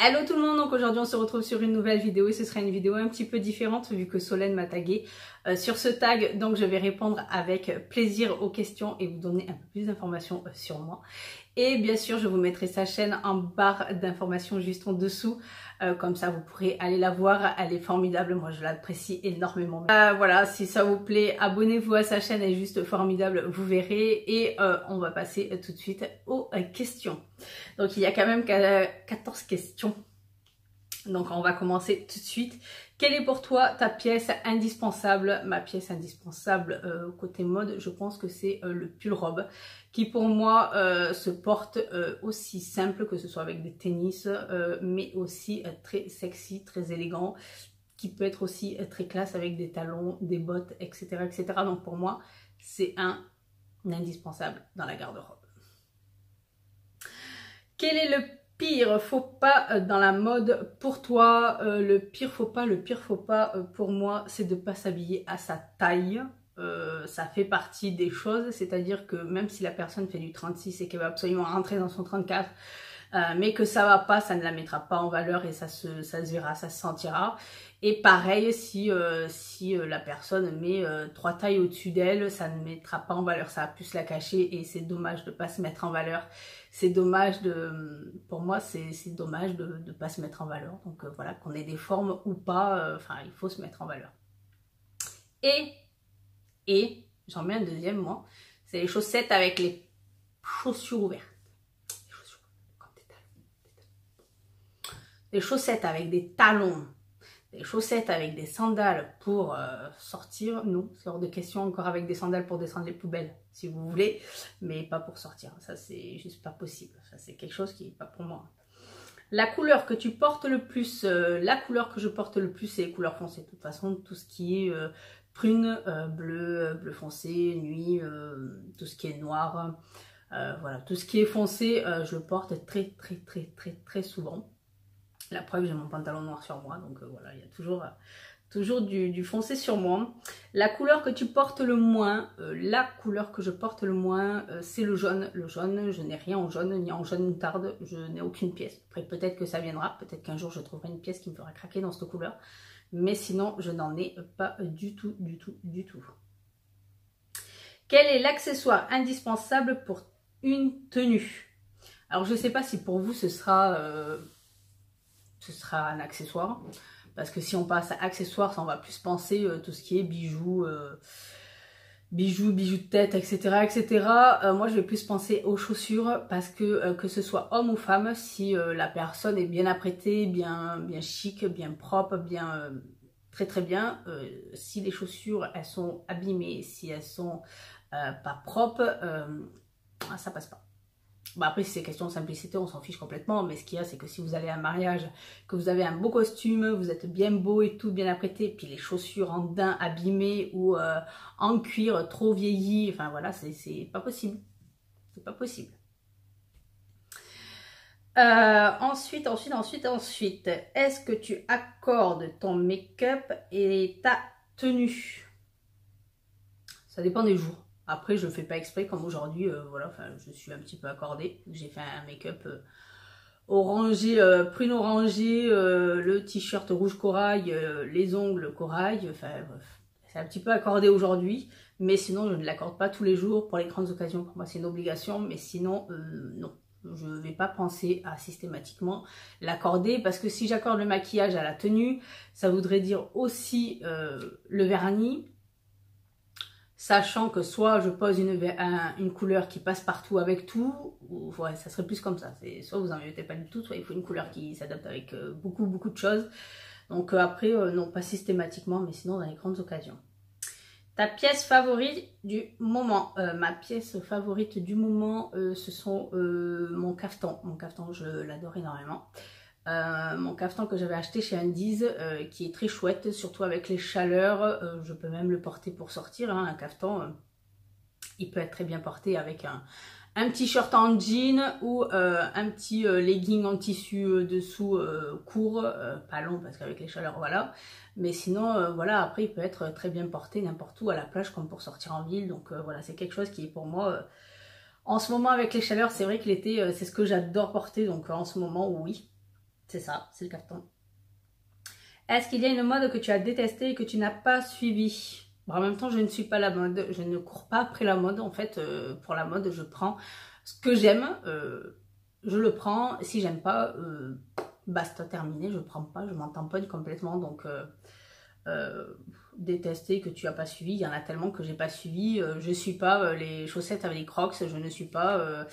Hello tout le monde, donc aujourd'hui on se retrouve sur une nouvelle vidéo et ce sera une vidéo un petit peu différente vu que Solène m'a tagué sur ce tag, donc je vais répondre avec plaisir aux questions et vous donner un peu plus d'informations sur moi. Et bien sûr je vous mettrai sa chaîne en barre d'informations juste en dessous, comme ça vous pourrez aller la voir, elle est formidable, moi je l'apprécie énormément. Voilà, si ça vous plaît, abonnez-vous à sa chaîne, elle est juste formidable, vous verrez. Et on va passer tout de suite aux questions. Donc il y a quand même 14 questions. Donc on va commencer tout de suite. Quelle est pour toi ta pièce indispensable? Ma pièce indispensable côté mode, je pense que c'est le pull robe qui pour moi se porte aussi simple, que ce soit avec des tennis, mais aussi très sexy, très élégant, qui peut être aussi très classe avec des talons, des bottes, etc. etc. Donc pour moi, c'est un indispensable dans la garde-robe. Quel est le pire faux pas dans la mode pour toi? Le pire faux pas pour moi, c'est de ne pas s'habiller à sa taille. Ça fait partie des choses, c'est-à-dire que même si la personne fait du 36 et qu'elle va absolument rentrer dans son 34, mais que ça va pas, ça ne la mettra pas en valeur et ça se verra, ça se sentira. Et pareil, si la personne met 3 tailles au-dessus d'elle, ça ne mettra pas en valeur, ça va plus la cacher et c'est dommage de ne pas se mettre en valeur. C'est dommage pour moi, c'est dommage de ne pas se mettre en valeur. Donc voilà, qu'on ait des formes ou pas, enfin il faut se mettre en valeur. Et j'en mets un deuxième moi, c'est les chaussettes avec les chaussures ouvertes. Des chaussettes avec des talons, des chaussettes avec des sandales pour sortir, non, c'est hors de question, encore avec des sandales pour descendre les poubelles, si vous voulez, mais pas pour sortir, ça c'est juste pas possible, ça c'est quelque chose qui n'est pas pour moi. La couleur que tu portes le plus, la couleur que je porte le plus, c'est les couleurs foncées, de toute façon, tout ce qui est prune, bleu foncé, nuit, tout ce qui est noir, voilà, tout ce qui est foncé, je le porte très souvent. La preuve, j'ai mon pantalon noir sur moi, donc voilà, il y a toujours du foncé sur moi. La couleur que tu portes le moins, la couleur que je porte le moins, c'est le jaune. Le jaune, je n'ai rien en jaune, ni en jaune moutarde, je n'ai aucune pièce. Après, peut-être que ça viendra, peut-être qu'un jour je trouverai une pièce qui me fera craquer dans cette couleur. Mais sinon, je n'en ai pas du tout. Quel est l'accessoire indispensable pour une tenue? Alors, je ne sais pas si pour vous, ce sera un accessoire, parce que si on passe à accessoires, ça on va plus penser tout ce qui est bijoux, bijoux de tête, etc. etc. Moi je vais plus penser aux chaussures, parce que ce soit homme ou femme, si la personne est bien apprêtée, bien chic, bien propre, bien très bien, si les chaussures elles sont abîmées, si elles sont pas propres, ça passe pas. Bon, après, si c'est question de simplicité, on s'en fiche complètement. Mais ce qu'il y a, c'est que si vous allez à un mariage, que vous avez un beau costume, vous êtes bien beau et tout, bien apprêté, puis les chaussures en daim abîmées ou en cuir trop vieilli, enfin voilà, c'est pas possible. C'est pas possible. Ensuite, est-ce que tu accordes ton make-up et ta tenue? Ça dépend des jours. Après, je ne fais pas exprès, comme aujourd'hui, voilà, enfin, je suis un petit peu accordée. J'ai fait un make-up orangé, prune orangée, le t-shirt rouge corail, les ongles corail, enfin bref. C'est un petit peu accordé aujourd'hui, mais sinon, je ne l'accorde pas tous les jours. Pour les grandes occasions, pour moi, c'est une obligation, mais sinon, non. Je ne vais pas penser à systématiquement l'accorder, parce que si j'accorde le maquillage à la tenue, ça voudrait dire aussi le vernis. Sachant que soit je pose une couleur qui passe partout avec tout, ou ouais, ça serait plus comme ça. Soit vous n'en mettez pas du tout, soit il faut une couleur qui s'adapte avec beaucoup de choses. Donc après, non, pas systématiquement, mais sinon dans les grandes occasions. Ta pièce favorite du moment? Ma pièce favorite du moment, ce sont mon caftan. Mon caftan, je l'adore énormément. Mon caftan que j'avais acheté chez Undies, qui est très chouette, surtout avec les chaleurs, je peux même le porter pour sortir, hein, un caftan, il peut être très bien porté avec un t-shirt en jean ou un petit legging en tissu dessous court, pas long parce qu'avec les chaleurs voilà, mais sinon voilà, après il peut être très bien porté n'importe où, à la plage comme pour sortir en ville, donc voilà, c'est quelque chose qui est pour moi, en ce moment avec les chaleurs, c'est vrai que l'été c'est ce que j'adore porter, donc en ce moment oui. C'est ça, c'est le carton. Est-ce qu'il y a une mode que tu as détestée et que tu n'as pas suivie? Bon, en même temps, je ne suis pas la mode. Je ne cours pas après la mode. En fait, pour la mode, je prends ce que j'aime. Je le prends. Si j'aime pas, basta, terminé. Je prends pas. Je m'en tamponne complètement. Donc, détester que tu n'as pas suivi. Il y en a tellement que j'ai pas suivi. Je suis pas les chaussettes avec les crocs. Je ne suis pas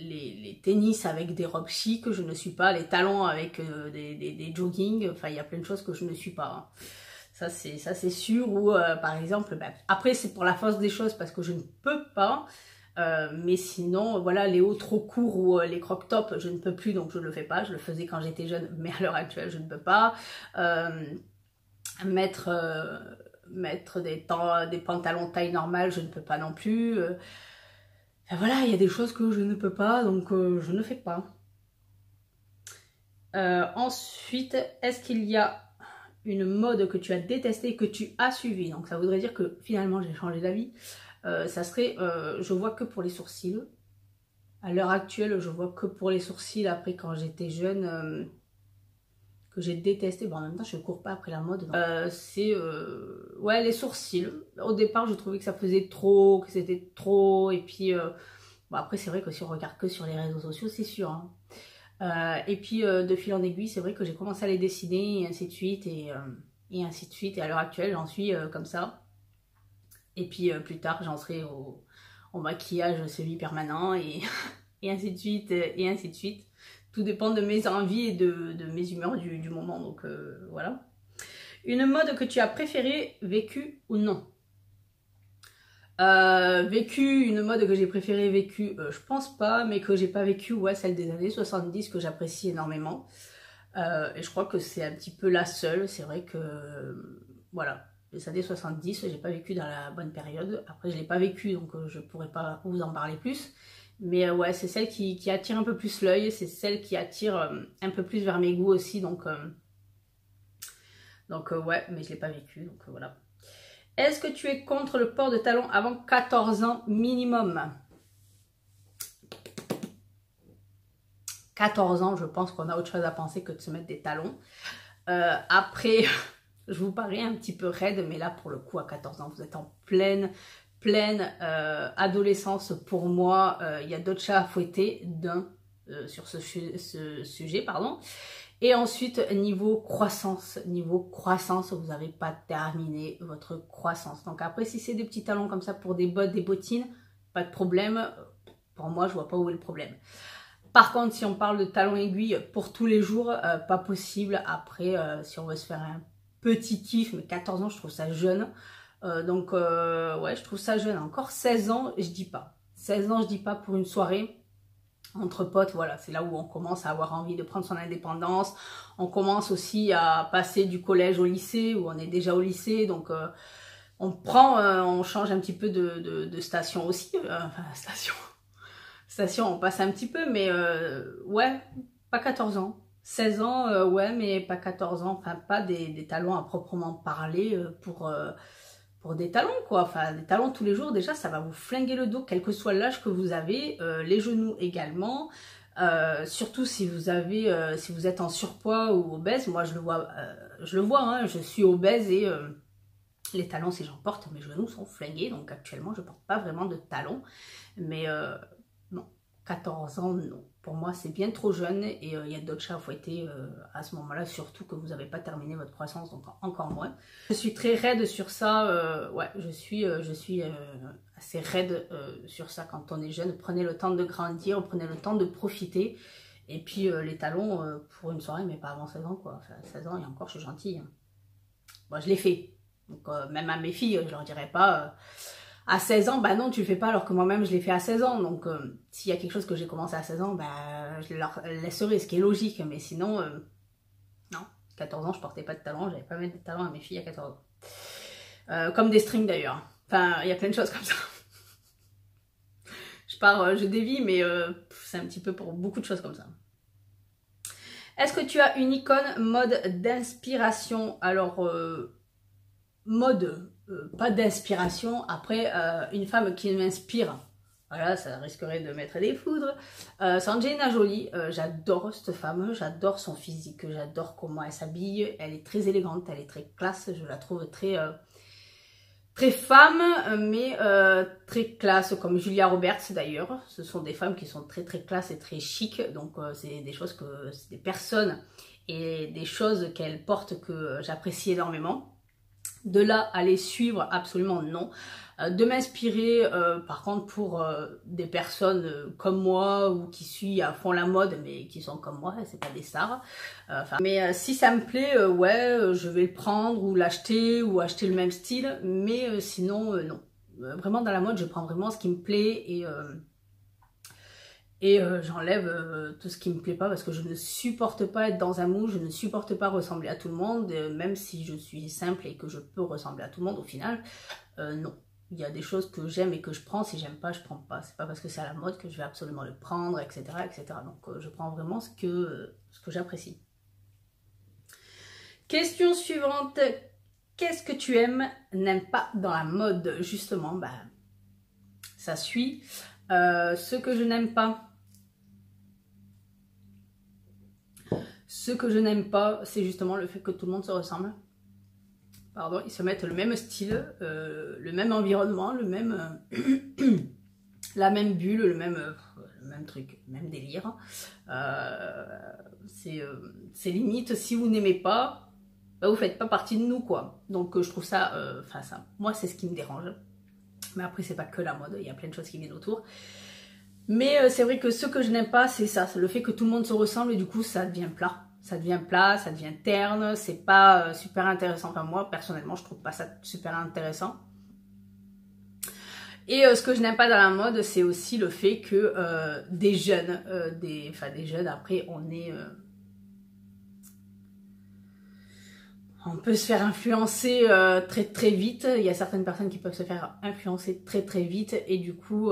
les tennis avec des robes chic, je ne suis pas les talons avec des jogging, enfin il y a plein de choses que je ne suis pas. Ça c'est sûr, ou par exemple, ben, après c'est pour la force des choses parce que je ne peux pas, mais sinon voilà, les hauts trop courts ou les crop tops, je ne peux plus donc je ne le fais pas. Je le faisais quand j'étais jeune, mais à l'heure actuelle je ne peux pas. Mettre des pantalons taille normale, je ne peux pas non plus. Et voilà, il y a des choses que je ne peux pas, donc je ne fais pas. Ensuite, est-ce qu'il y a une mode que tu as détestée et que tu as suivie? Donc ça voudrait dire que finalement j'ai changé d'avis. Ça serait, je vois que pour les sourcils. À l'heure actuelle, je vois que pour les sourcils. Après, quand j'étais jeune, que j'ai détesté. Bon, en même temps, je ne cours pas après la mode. C'est ouais, les sourcils. Au départ, je trouvais que ça faisait trop, que c'était trop. Et puis, bon, après, c'est vrai que si on regarde que sur les réseaux sociaux, c'est sûr. Hein. Et puis, de fil en aiguille, c'est vrai que j'ai commencé à les dessiner, et ainsi de suite. Et ainsi de suite. Et à l'heure actuelle, j'en suis comme ça. Et puis, plus tard, j'en serai au maquillage semi-permanent. Et, et ainsi de suite. Et ainsi de suite. Tout dépend de mes envies et de mes humeurs du moment. Donc voilà. Une mode que tu as préférée, vécue ou non? Vécue, une mode que j'ai préférée vécue, je pense pas, mais que j'ai pas vécue, ouais, celle des années 70 que j'apprécie énormément. Et je crois que c'est un petit peu la seule. C'est vrai que, voilà, les années 70, j'ai pas vécu dans la bonne période. Après, je l'ai pas vécu, donc je pourrais pas vous en parler plus. Mais ouais, c'est celle qui attire un peu plus l'œil, c'est celle qui attire un peu plus vers mes goûts aussi, donc ouais, mais je l'ai pas vécu, donc voilà. Est-ce que tu es contre le port de talons avant 14 ans minimum? 14 ans, je pense qu'on a autre chose à penser que de se mettre des talons. Après, je vous parais un petit peu raide, mais là, pour le coup, à 14 ans, vous êtes en pleine adolescence. Pour moi, il y a d'autres chats à fouetter sur ce sujet, pardon. Et ensuite, niveau croissance, vous n'avez pas terminé votre croissance. Donc après, si c'est des petits talons comme ça pour des bottes, des bottines, pas de problème. Pour moi, je vois pas où est le problème. Par contre, si on parle de talons aiguilles pour tous les jours, pas possible. Après, si on veut se faire un petit kiff, mais 14 ans, je trouve ça jeune. Donc, ouais, je trouve ça jeune. Encore 16 ans, je dis pas. 16 ans, je dis pas pour une soirée. Entre potes, voilà, c'est là où on commence à avoir envie de prendre son indépendance. On commence aussi à passer du collège au lycée, où on est déjà au lycée. Donc, on change un petit peu de station aussi. Enfin, station, on passe un petit peu, mais ouais, pas 14 ans. 16 ans, ouais, mais pas 14 ans. Enfin, pas des talons à proprement parler pour des talons, quoi. Enfin, des talons tous les jours, déjà, ça va vous flinguer le dos, quel que soit l'âge que vous avez. Les genoux également. Surtout si vous êtes en surpoids ou obèse. Moi, je le vois, hein, je suis obèse et les talons, si j'en porte, mes genoux sont flingués. Donc, actuellement, je porte pas vraiment de talons. Mais non, 14 ans, non. Pour moi, c'est bien trop jeune et il y a d'autres chats à fouetter à ce moment-là, surtout que vous n'avez pas terminé votre croissance, donc encore moins. Je suis très raide sur ça, ouais, je suis assez raide sur ça quand on est jeune. Prenez le temps de grandir, prenez le temps de profiter. Et puis les talons pour une soirée, mais pas avant 16 ans, quoi. Enfin, 16 ans et encore, je suis gentille. Bon, je l'ai fait. Donc même à mes filles, je leur dirais pas... à 16 ans, bah non, tu le fais pas, alors que moi-même, je l'ai fait à 16 ans. Donc, s'il y a quelque chose que j'ai commencé à 16 ans, bah, je leur laisserai, ce qui est logique. Mais sinon, non, 14 ans, je portais pas de talons. J'avais pas mis de talons à mes filles à 14 ans. Comme des strings, d'ailleurs. Enfin, il y a plein de choses comme ça. Je dévie, mais c'est un petit peu pour beaucoup de choses comme ça. Est-ce que tu as une icône mode d'inspiration? Alors, mode... pas d'inspiration. Après, une femme qui m'inspire, Voilà, ça risquerait de mettre des foudres. C'est Angelina Jolie, j'adore cette femme, j'adore son physique, j'adore comment elle s'habille, elle est très élégante, elle est très classe, je la trouve très, très femme, mais très classe, comme Julia Roberts d'ailleurs. Ce sont des femmes qui sont très très classe et très chic, donc c'est des choses que, c'est des personnes et des choses qu'elles portent que j'apprécie énormément. De là à les suivre, absolument non. De m'inspirer, par contre, pour des personnes comme moi ou qui suivent à fond la mode, mais qui sont comme moi, c'est pas des stars. Mais si ça me plaît, ouais, je vais le prendre ou l'acheter ou acheter le même style, mais sinon, non. Vraiment dans la mode, je prends vraiment ce qui me plaît et j'enlève tout ce qui me plaît pas parce que je ne supporte pas être dans un moule, je ne supporte pas ressembler à tout le monde, même si je suis simple et que je peux ressembler à tout le monde au final, non. Il y a des choses que j'aime et que je prends, si j'aime pas, je prends pas. C'est pas parce que c'est à la mode que je vais absolument le prendre, etc. etc. Donc je prends vraiment ce que j'apprécie. Question suivante. Qu'est-ce que tu aimes, n'aimes pas dans la mode? Justement, bah, ça suit. Ce que je n'aime pas. Ce que je n'aime pas, c'est justement le fait que tout le monde se ressemble. Pardon, ils se mettent le même style, le même environnement, le même, la même bulle, le même truc, le même délire. C'est limite, si vous n'aimez pas, bah, vous faites pas partie de nous, quoi. Donc je trouve ça, ça, moi c'est ce qui me dérange. Mais après c'est pas que la mode, il y a plein de choses qui viennent autour. Mais c'est vrai que ce que je n'aime pas, c'est ça, c'est le fait que tout le monde se ressemble et du coup ça devient plat. Ça devient plat, ça devient terne, c'est pas super intéressant. Enfin moi, personnellement, je trouve pas ça super intéressant. Et ce que je n'aime pas dans la mode, c'est aussi le fait que des jeunes, des jeunes, après on est... on peut se faire influencer très très vite. Il y a certaines personnes qui peuvent se faire influencer très très vite et du coup...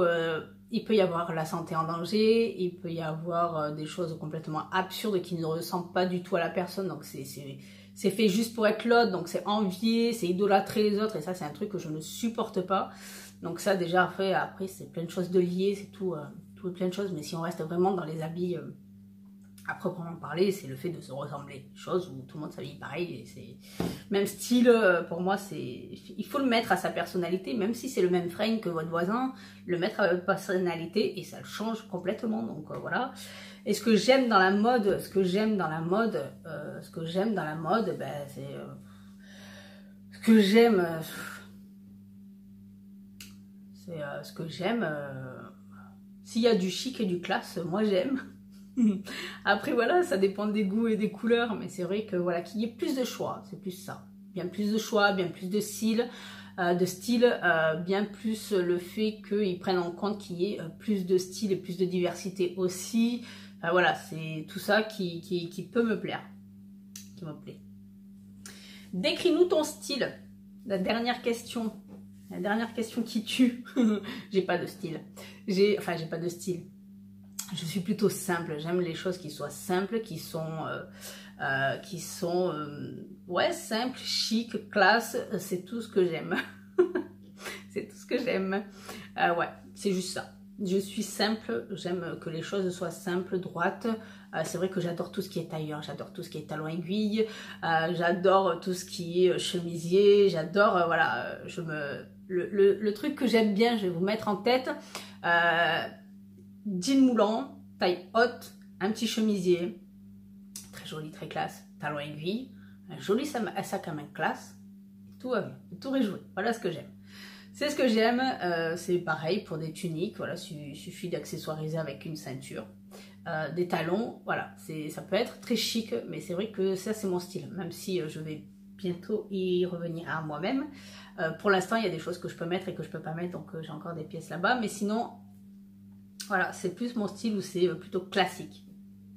il peut y avoir la santé en danger, il peut y avoir des choses complètement absurdes qui ne ressemblent pas du tout à la personne, donc c'est fait juste pour être l'autre, donc c'est envier, c'est idolâtrer les autres, et ça c'est un truc que je ne supporte pas. Donc ça déjà après c'est plein de choses de lier, c'est tout plein de choses, mais si on reste vraiment dans les habits à proprement parler, c'est le fait de se ressembler, chose où tout le monde s'habille pareil, et c'est même style, pour moi, il faut le mettre à sa personnalité, même si c'est le même frame que votre voisin, le mettre à votre personnalité, et ça le change complètement, donc voilà. Et ce que j'aime dans la mode, ben, c'est, ce que j'aime, ce que j'aime, s'il y a du chic et du classe, moi j'aime. Après voilà, ça dépend des goûts et des couleurs, mais c'est vrai que voilà, qu'il y ait plus de choix, c'est plus ça. Bien plus de choix, bien plus de style, bien plus le fait qu'ils prennent en compte qu'il y ait plus de style et plus de diversité aussi. Voilà, c'est tout ça qui peut me plaire, qui me plaît. Décris-nous ton style. La dernière question qui tue. J'ai pas de style. J'ai pas de style. Je suis plutôt simple, j'aime les choses qui soient simples, qui sont ouais, simples, chic, classe, c'est tout ce que j'aime. C'est tout ce que j'aime. Ouais, c'est juste ça. Je suis simple, j'aime que les choses soient simples, droites. C'est vrai que j'adore tout ce qui est tailleur, j'adore tout ce qui est talon aiguille, j'adore tout ce qui est chemisier, j'adore, voilà, le truc que j'aime bien, je vais vous mettre en tête, jean moulant, taille haute, un petit chemisier, très joli, très classe, talon aiguille, un joli sac à main classe, tout va bien, tout réjoui, voilà ce que j'aime. C'est ce que j'aime, c'est pareil pour des tuniques, voilà, il suffit d'accessoiriser avec une ceinture, des talons, voilà, ça peut être très chic, mais c'est vrai que ça c'est mon style, même si je vais bientôt y revenir à moi-même. Pour l'instant, il y a des choses que je peux mettre et que je peux pas mettre, donc j'ai encore des pièces là-bas, mais sinon, voilà, c'est plus mon style où c'est plutôt classique.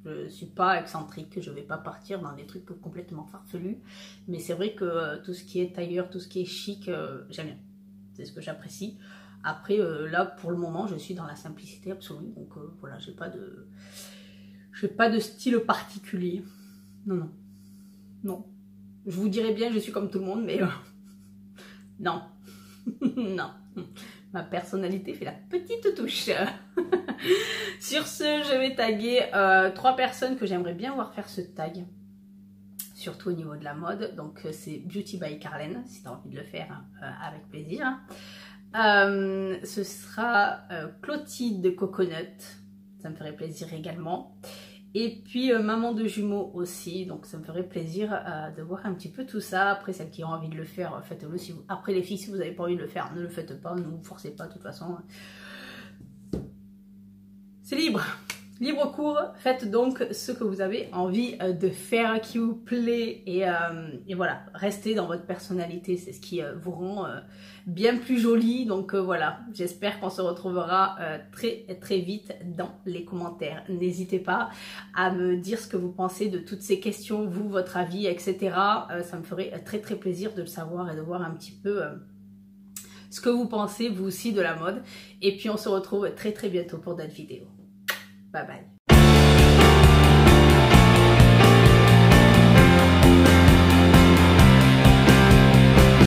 Je ne suis pas excentrique, je ne vais pas partir dans des trucs complètement farfelus, mais c'est vrai que tout ce qui est tailleur, tout ce qui est chic, j'aime bien. C'est ce que j'apprécie. Après, là, pour le moment, je suis dans la simplicité absolue. Donc voilà, j'ai pas de style particulier. Non, non. Non. Je vous dirais bien, je suis comme tout le monde, mais non. Non. Ma personnalité fait la petite touche. Sur ce, je vais taguer 3 personnes que j'aimerais bien voir faire ce tag. Surtout au niveau de la mode. Donc c'est Beauty by Carlène, si tu as envie de le faire, avec plaisir. Ce sera Clotilde Coconut, ça me ferait plaisir également. Et puis maman de jumeaux aussi, donc ça me ferait plaisir de voir un petit peu tout ça. Après, celles qui ont envie de le faire, faites-le. Si vous... Après les filles, si vous n'avez pas envie de le faire, ne le faites pas, ne vous forcez pas de toute façon. C'est libre. Libre cours, faites donc ce que vous avez envie de faire, qui vous plaît, et voilà, restez dans votre personnalité, c'est ce qui vous rend bien plus jolie. Donc voilà, j'espère qu'on se retrouvera très très vite dans les commentaires. N'hésitez pas à me dire ce que vous pensez de toutes ces questions, vous, votre avis, etc. Ça me ferait très très plaisir de le savoir et de voir un petit peu ce que vous pensez vous aussi de la mode. Et puis on se retrouve très très bientôt pour d'autres vidéos. Bye bye.